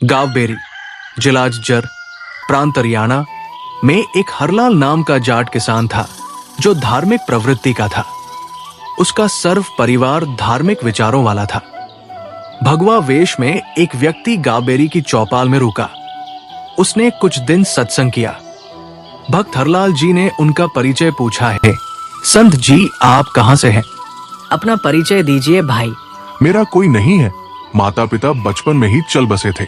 गांव बेरी, जिला झज्जर, प्रांत हरियाणा में एक हरलाल नाम का जाट किसान था जो धार्मिक प्रवृत्ति का था। उसका सर्व परिवार धार्मिक विचारों वाला था। भगवा वेश में एक व्यक्ति गांव-बेरी की चौपाल में रुका। उसने कुछ दिन सत्संग किया। भक्त हरलाल जी ने उनका परिचय पूछा है। संत जी, आप कहां से हैं? अपना परिचय दीजिए भाई। मेरा कोई नहीं है। माता पिता बचपन में ही चल बसे थे।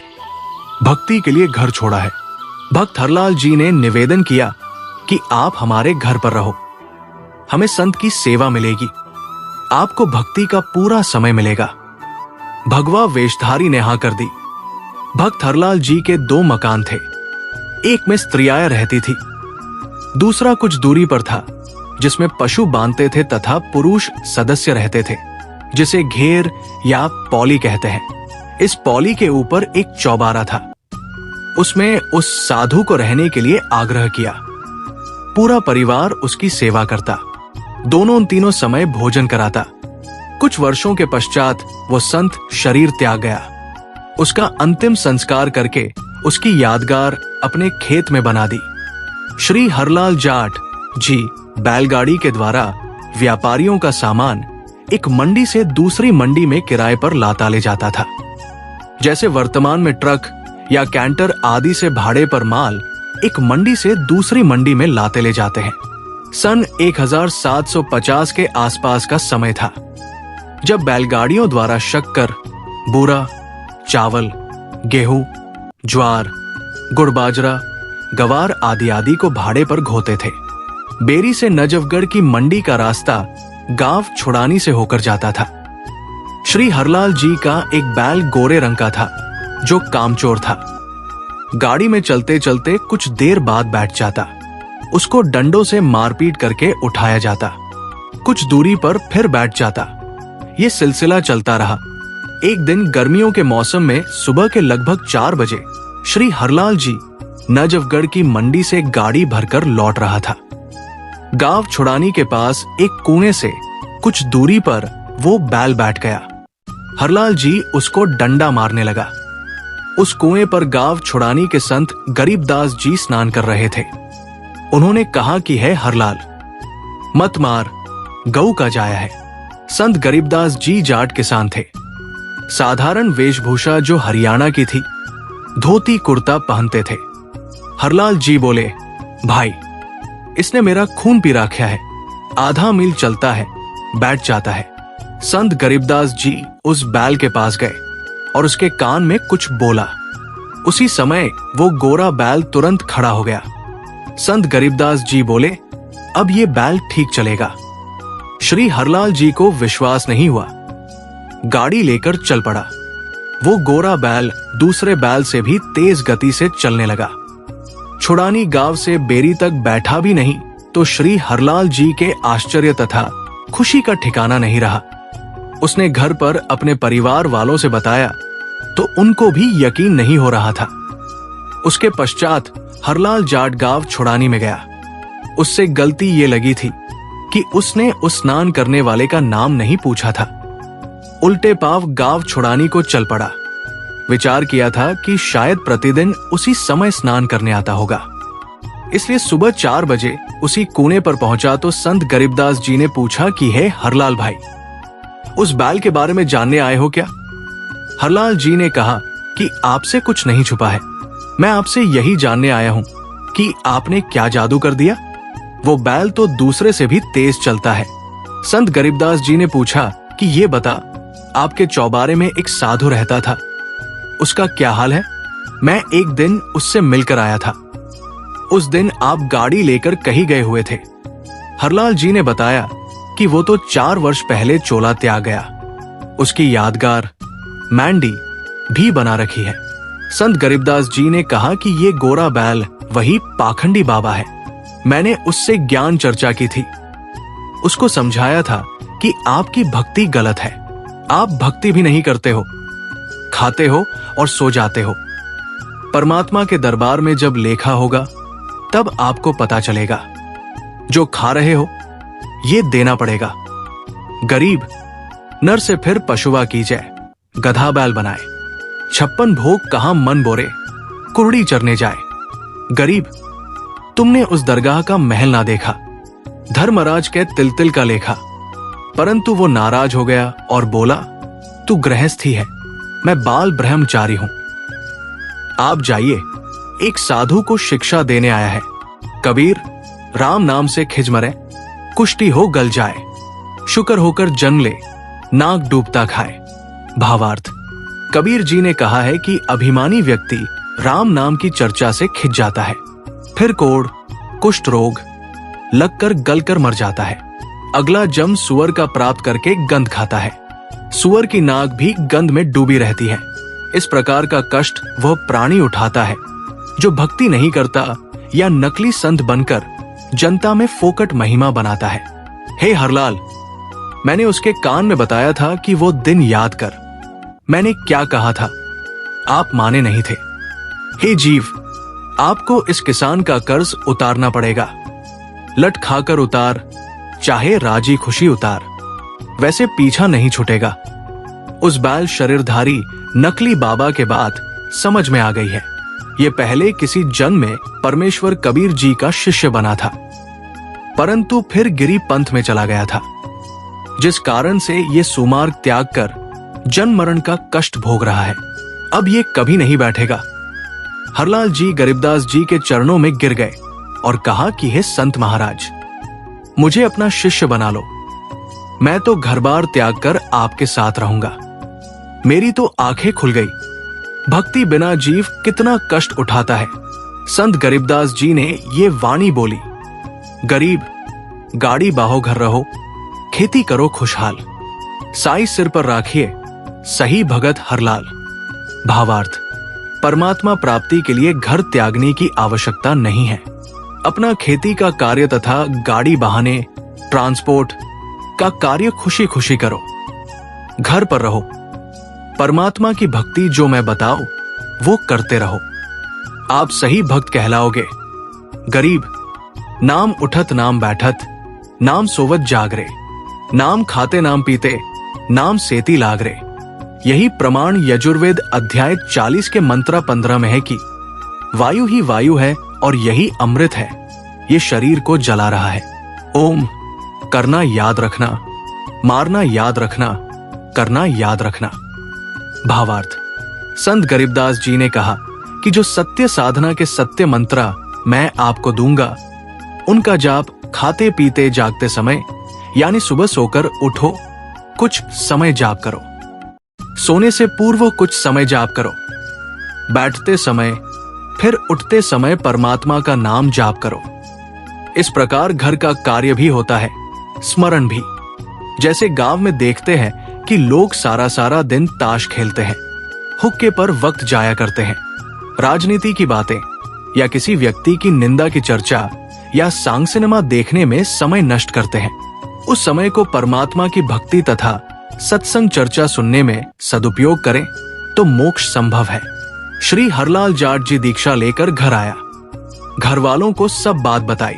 भक्ति के लिए घर छोड़ा है। भक्त हरलाल जी ने निवेदन किया कि आप हमारे घर पर रहो, हमें संत की सेवा मिलेगी, आपको भक्ति का पूरा समय मिलेगा। भगवा वेशधारी ने हाँ कर दी। भक्त हरलाल जी के 2 मकान थे। एक में स्त्रियां रहती थी, दूसरा कुछ दूरी पर था जिसमें पशु बांधते थे तथा पुरुष सदस्य रहते थे, जिसे घेर या पौली कहते हैं। इस पौली के ऊपर एक चौबारा था। उसमें उस साधु को रहने के लिए आग्रह किया। पूरा परिवार उसकी सेवा करता, दोनों तीनों समय भोजन कराता। कुछ वर्षों के पश्चात वो संत शरीर त्याग गया। उसका अंतिम संस्कार करके उसकी यादगार अपने खेत में बना दी। श्री हरलाल जाट जी बैलगाड़ी के द्वारा व्यापारियों का सामान एक मंडी से दूसरी मंडी में किराए पर लाता ले जाता था। जैसे वर्तमान में ट्रक या कैंटर आदि से भाड़े पर माल एक मंडी से दूसरी मंडी में लाते ले जाते हैं। सन 1750 के आसपास का समय था जब बैलगाड़ियों द्वारा शक्कर, बूरा, चावल, गेहूं, ज्वार, गुड़, बाजरा, गवार आदि को भाड़े पर ढोते थे। बेरी से नजफगढ़ की मंडी का रास्ता गांव छुड़ानी से होकर जाता था। श्री हरलाल जी का एक बैल गोरे रंग का था जो कामचोर था। गाड़ी में चलते चलते कुछ देर बाद बैठ जाता। उसको डंडों से मारपीट करके उठाया जाता। कुछ दूरी पर फिर बैठ जाता। ये सिलसिला चलता रहा। एक दिन गर्मियों के मौसम में सुबह के लगभग 4 बजे श्री हरलाल जी नजफगढ़ की मंडी से गाड़ी भरकर लौट रहा था। गांव छुड़ानी के पास एक कुएं से कुछ दूरी पर वो बैल बैठ गया। हरलाल जी उसको डंडा मारने लगा। उस कुएं पर गांव छुड़ानी के संत गरीबदास जी स्नान कर रहे थे। उन्होंने कहा कि है हरलाल, मत मार, गऊ का जाया है। संत गरीबदास जी जाट किसान थे। साधारण वेशभूषा जो हरियाणा की थी, धोती कुर्ता पहनते थे। हरलाल जी बोले, भाई, इसने मेरा खून पी रखा है। आधा मील चलता है, बैठ जाता है। संत गरीबदास जी उस बैल के पास गए और उसके कान में कुछ बोला। उसी समय वो गोरा बैल तुरंत खड़ा हो गया। संत गरीबदास जी बोले, अब ये बैल ठीक चलेगा। श्री हरलाल जी को विश्वास नहीं हुआ। गाड़ी लेकर चल पड़ा। वो गोरा बैल दूसरे बैल से भी तेज गति से चलने लगा। छुड़ानी गांव से बेरी तक बैठा भी नहीं तो श्री हरलाल जी के आश्चर्य तथा खुशी का ठिकाना नहीं रहा। उसने घर पर अपने परिवार वालों से बताया तो उनको भी यकीन नहीं हो रहा था। उसके पश्चात हरलाल जाट गांव छुड़ानी में गया। उससे गलती ये लगी थी कि उसने उस स्नान करने वाले का नाम नहीं पूछा था। उल्टे पांव गांव छुड़ानी को चल पड़ा। विचार किया था कि शायद प्रतिदिन उसी समय स्नान करने आता होगा, इसलिए सुबह 4 बजे उसी कुएं पर पहुंचा तो संत गरीबदास जी ने पूछा कि है हरलाल भाई, उस बैल के बारे में जानने आए हो क्या? हरलाल जी ने कहा कि आपसे कुछ नहीं छुपा है। मैं आपसे यही जानने आया हूं कि आपने क्या जादू कर दिया। वो बैल तो दूसरे से भी तेज चलता है। संत गरीबदास जी ने पूछा कि ये बता, आपके चौबारे में एक साधु रहता था, उसका क्या हाल है? मैं एक दिन उससे मिलकर आया था। उस दिन आप गाड़ी लेकर कहीं गए हुए थे। हरलाल जी ने बताया कि वो तो 4 वर्ष पहले चोला त्याग गया। उसकी यादगार मैंडी भी बना रखी है। संत गरीबदास जी ने कहा कि ये गोरा बैल वही पाखंडी बाबा है। मैंने उससे ज्ञान चर्चा की थी। उसको समझाया था कि आपकी भक्ति गलत है। आप भक्ति भी नहीं करते हो, खाते हो और सो जाते हो। परमात्मा के दरबार में जब लेखा होगा तब आपको पता चलेगा। जो खा रहे हो ये देना पड़ेगा। गरीब नर से फिर पशुआ की जाए, गधा बैल बनाए। 56 भोग कहां मन बोरे, कुर्ड़ी चरने जाए। गरीब, तुमने उस दरगाह का महल ना देखा, धर्मराज के तिल तिल का लेखा। परंतु वो नाराज हो गया और बोला, तू गृहस्थी है, मैं बाल ब्रह्मचारी हूं। आप जाइए, एक साधु को शिक्षा देने आया है। कबीर, राम नाम से खिज मरे, कुष्टी हो गल जाए, शुकर होकर जन्म ले, नाक डूबता खाए। भावार्थ, कबीर जी ने कहा है कि अभिमानी व्यक्ति राम नाम की चर्चा से खिंच जाता है, फिर कोढ़, कुष्ठ रोग लगकर गलकर मर जाता है। अगला जन्म सुअर का प्राप्त करके गंध खाता है। सुअर की नाक भी गंध में डूबी रहती है। इस प्रकार का कष्ट वह प्राणी उठाता है जो भक्ति नहीं करता या नकली संत बनकर जनता में फोकट महिमा बनाता है। हे हरलाल, मैंने उसके कान में बताया था कि वो दिन याद कर। मैंने क्या कहा था, आप माने नहीं थे। हे जीव, आपको इस किसान का कर्ज उतारना पड़ेगा। लट खाकर उतार, चाहे राजी खुशी उतार, वैसे पीछा नहीं छूटेगा। उस बैल शरीरधारी नकली बाबा के बात समझ में आ गई है। ये पहले किसी जन्म में परमेश्वर कबीर जी का शिष्य बना था, परंतु फिर गिरी पंथ में चला गया था, जिस कारण से ये सुमार्ग त्याग कर जन्म मरण का कष्ट भोग रहा है। अब ये कभी नहीं बैठेगा। हरलाल जी गरीबदास जी के चरणों में गिर गए और कहा कि हे संत महाराज, मुझे अपना शिष्य बना लो। मैं तो घर बार त्याग कर आपके साथ रहूंगा। मेरी तो आंखें खुल गई। भक्ति बिना जीव कितना कष्ट उठाता है। संत गरीबदास जी ने ये वाणी बोली, गरीब, गाड़ी बाहो घर रहो, खेती करो खुशहाल, साई सिर पर राखिए, सही भगत हरलाल। भावार्थ, परमात्मा प्राप्ति के लिए घर त्यागने की आवश्यकता नहीं है। अपना खेती का कार्य तथा गाड़ी बहाने ट्रांसपोर्ट का कार्य खुशी खुशी करो, घर पर रहो। परमात्मा की भक्ति जो मैं बताऊं वो करते रहो, आप सही भक्त कहलाओगे। गरीब, नाम उठत नाम बैठत, नाम सोवत जागरे, नाम खाते नाम पीते, नाम सेती लागरे। यही प्रमाण यजुर्वेद अध्याय 40 के मंत्र 15 में है कि वायु ही वायु है और यही अमृत है, ये शरीर को जला रहा है। ओम करना याद रखना, मारना याद रखना, करना याद रखना। भावार्थ, संत गरीबदास जी ने कहा कि जो सत्य साधना के सत्य मंत्र मैं आपको दूंगा, उनका जाप खाते पीते जागते समय यानी सुबह सोकर उठो, कुछ समय जाप करो, सोने से पूर्व कुछ समय जाप करो, बैठते समय फिर उठते समय परमात्मा का नाम जाप करो। इस प्रकार घर का कार्य भी होता है, स्मरण भी। जैसे गांव में देखते हैं कि लोग सारा सारा दिन ताश खेलते हैं, हुक्के पर वक्त जाया करते हैं, राजनीति की बातें या किसी व्यक्ति की निंदा की चर्चा या सांग सिनेमा देखने में समय नष्ट करते हैं। उस समय को परमात्मा की भक्ति तथा सत्संग चर्चा सुनने में सदुपयोग करें तो मोक्ष संभव है। श्री हरलाल जाट जी दीक्षा लेकर घर आया, घर वालों को सब बात बताई।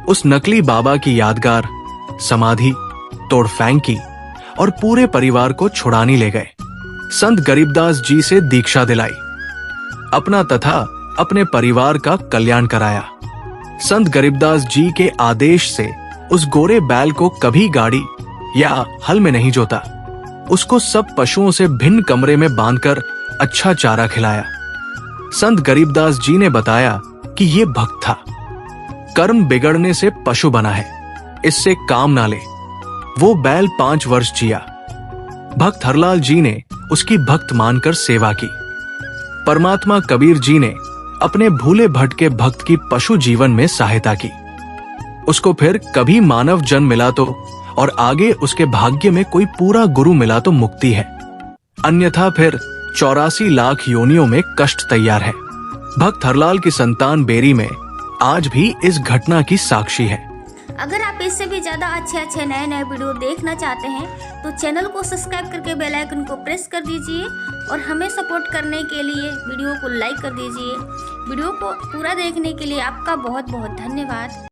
उस नकली बाबा की यादगार समाधि तोड़ फेंक की और पूरे परिवार को छुड़ाने ले गए। संत गरीबदास जी से दीक्षा दिलाई, अपना तथा अपने परिवार का कल्याण कराया। संत गरीबदास जी के आदेश से उस गोरे बैल को कभी गाड़ी या हल में नहीं जोता, उसको सब पशुओं से भिन्न कमरे में बांधकर अच्छा चारा खिलाया। संत गरीबदास जी ने बताया कि ये भक्त था, कर्म बिगड़ने से पशु बना है, इससे काम ना ले। वो बैल 5 वर्ष जिया। भक्त हरलाल जी ने उसकी भक्त मानकर सेवा की। परमात्मा कबीर जी ने अपने भूले भटके भक्त की पशु जीवन में सहायता की। उसको फिर कभी मानव जन्म मिला तो और आगे उसके भाग्य में कोई पूरा गुरु मिला तो मुक्ति है, अन्यथा फिर 84 लाख योनियों में कष्ट तैयार है। भक्त हरलाल की संतान बेरी में आज भी इस घटना की साक्षी है। अगर आप इससे भी ज़्यादा अच्छे नए वीडियो देखना चाहते हैं तो चैनल को सब्सक्राइब करके बेल आइकन को प्रेस कर दीजिए और हमें सपोर्ट करने के लिए वीडियो को लाइक कर दीजिए। वीडियो को पूरा देखने के लिए आपका बहुत बहुत धन्यवाद।